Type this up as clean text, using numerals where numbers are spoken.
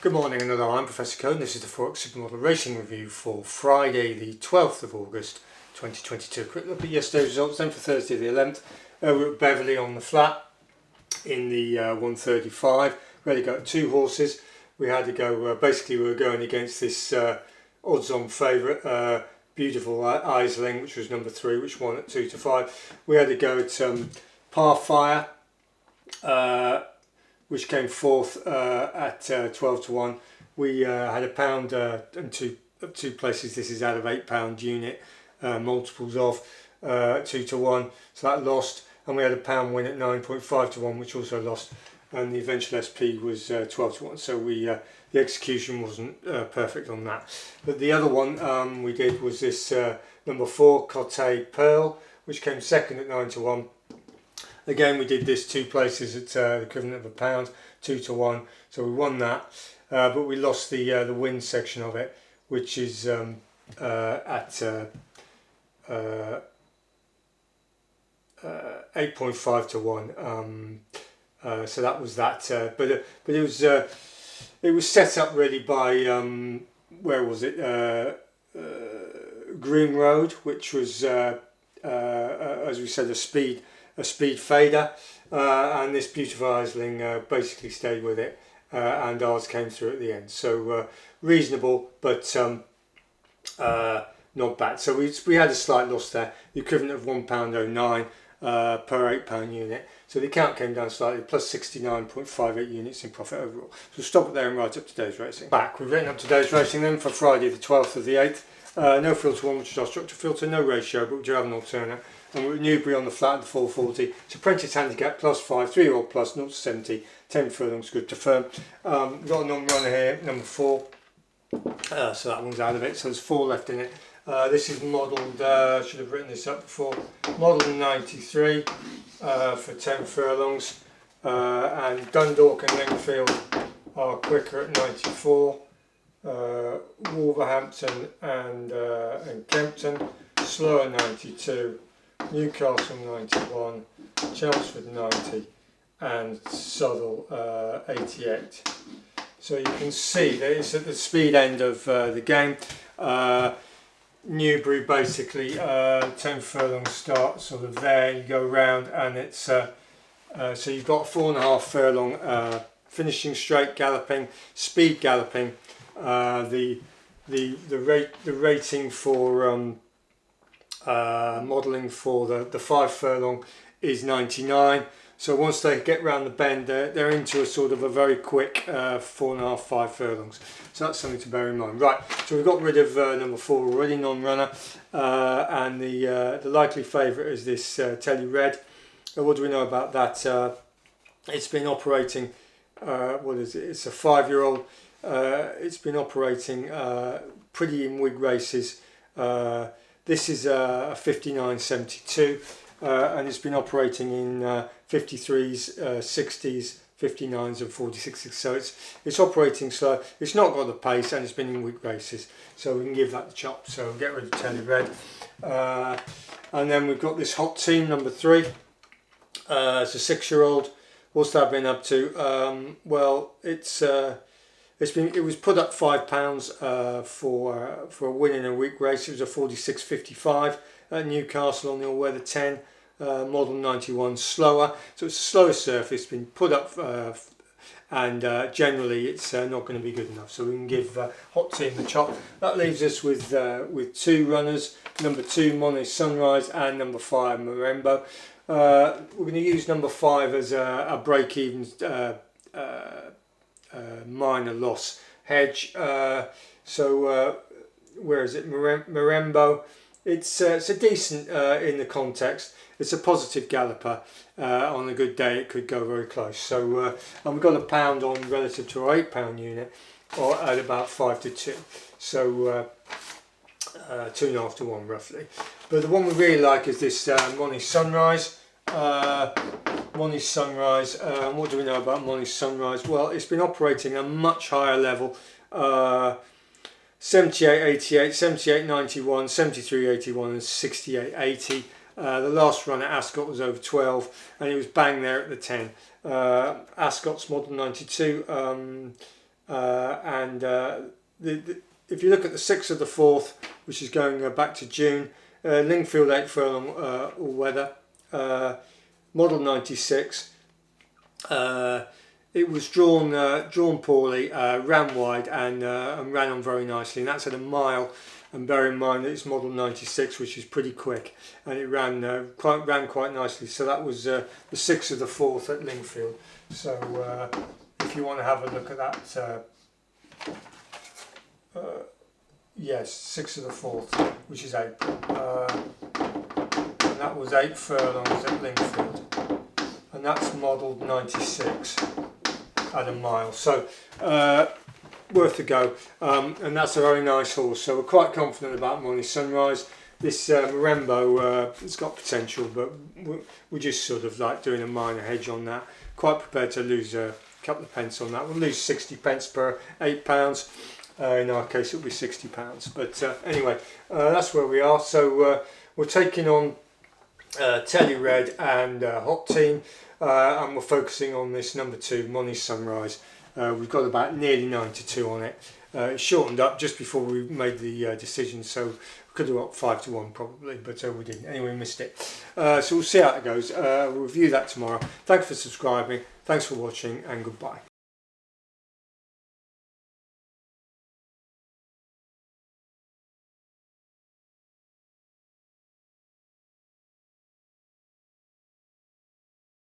Good morning, and hello, I'm Professor Code, and this is the Forex Supermodel Racing Review for Friday the 12th of August 2022. Quick look at yesterday's results then for Thursday the 11th. We're at Beverley on the flat in the 135. We had to go at two horses. We had to go, basically we were going against this odds-on favourite, Beautiful Isling, which was number 3, which won at 2 to 5. We had to go at Parfire, which came fourth at 12 to 1. We had a pound and two places. This is out of £8 unit, multiples of 2 to 1, so that lost. And we had a pound win at 9.5 to 1, which also lost. And the eventual SP was 12 to 1, so the execution wasn't perfect on that. But the other one we did was this number 4, Cote Pearl, which came second at 9 to 1. Again, we did this two places at the equivalent of a pound, 2 to 1. So we won that, but we lost the win section of it, which is at 8.5 to 1. So that was that. But it was set up really by where was it? Green Road, which was as we said, a speed fader, and this Beautiful Isling basically stayed with it, and ours came through at the end. So reasonable, but not bad. So we had a slight loss there, the equivalent of £1.09 per £8 unit. So the account came down slightly, plus 69.58 units in profit overall. So we'll stop it there and write up today's racing. We've written up today's racing then for Friday the 12th of the 8th. No filter 1, which is our structure filter, no ratio, but we do have an alternate. And we're at Newbury on the flat at the 440. It's Apprentice handicap, plus 5, 3-year-old plus, 0 to 70, 10 furlongs, good to firm. We've got a non-runner here, number 4. So that one's out of it, so there's 4 left in it. This is modelled, should have written this up before, modelled 93 for 10 furlongs. And Dundalk and Lingfield are quicker at 94. Wolverhampton and Kempton, slower 92. Newcastle 91, Chelmsford 90, and Southall 88. So you can see that it's at the speed end of the game. Newbury basically 10 furlong start sort of there, you go around, and it's so you've got 4.5 furlong finishing straight galloping, speed galloping. The rating for modelling for the 5 furlong is 99. So once they get round the bend, they're into a sort of a very quick 4.5, 5 furlongs. So that's something to bear in mind. Right, so we've got rid of number 4 already, non-runner, and the likely favourite is this Telly Red. What do we know about that? It's been operating, what is it? It's a 5-year-old. It's been operating pretty in wig races. This is a 59.72, and it's been operating in 53s, 60s, 59s and 46s. So it's operating slow. It's not got the pace, and it's been in weak races. So we can give that the chop. So get rid of Telly Red. And then we've got this Hot Team, number 3. It's a 6-year-old. What's that been up to? Well, it was put up £5 for a win in a week race. It was a 46.55 at Newcastle on the all-weather 10, model 91, slower. So it's a slower surface. It's been put up, and generally it's not going to be good enough. So we can give Hot Team the chop. That leaves us with 2 runners: number 2, Monet Sunrise, and number 5, Marembo. We're going to use number 5 as a break-even. Minor loss hedge. So where is it? Marembo. It's a decent in the context. It's a positive galloper. On a good day it could go very close. So and we've got a pound on relative to our £8 unit, or at about 5 to 2. So 2.5 to 1 roughly. But the one we really like is this Monet Sunrise. Monet Sunrise. What do we know about Monet Sunrise? Well, it's been operating at a much higher level. 78.88, 78.91, 73.81 and 68.80. The last run at Ascot was over 12, and it was bang there at the 10. Ascot's model 92. if you look at the 6th of the 4th, which is going back to June, Lingfield 8 furlong all weather, model 96. It was drawn poorly, ran wide, and ran on very nicely, and that's at a mile. And bear in mind that it's model 96, which is pretty quick, and it ran quite nicely. So that was the 6th of the 4th at Lingfield. So if you want to have a look at that, yes, 6th of the 4th, which is April, and that was 8 furlongs at Lingfield, and that's modelled 96 at a mile. So worth a go, and that's a very nice horse. So we're quite confident about Money Sunrise. This Marembo, it's got potential, but we're just sort of like doing a minor hedge on that. Quite prepared to lose a couple of pence on that. We'll lose 60 pence per £8. In our case, it'll be £60. But anyway, that's where we are. So we're taking on Telly Red and Hot Team, and we're focusing on this number 2, Money Sunrise. We've got about nearly 9 to 2 on it. It shortened up just before we made the decision, so we could have got 5 to 1 probably, but we didn't. Anyway, we missed it. So we'll see how it goes. We'll review that tomorrow. Thanks for subscribing, thanks for watching, and goodbye.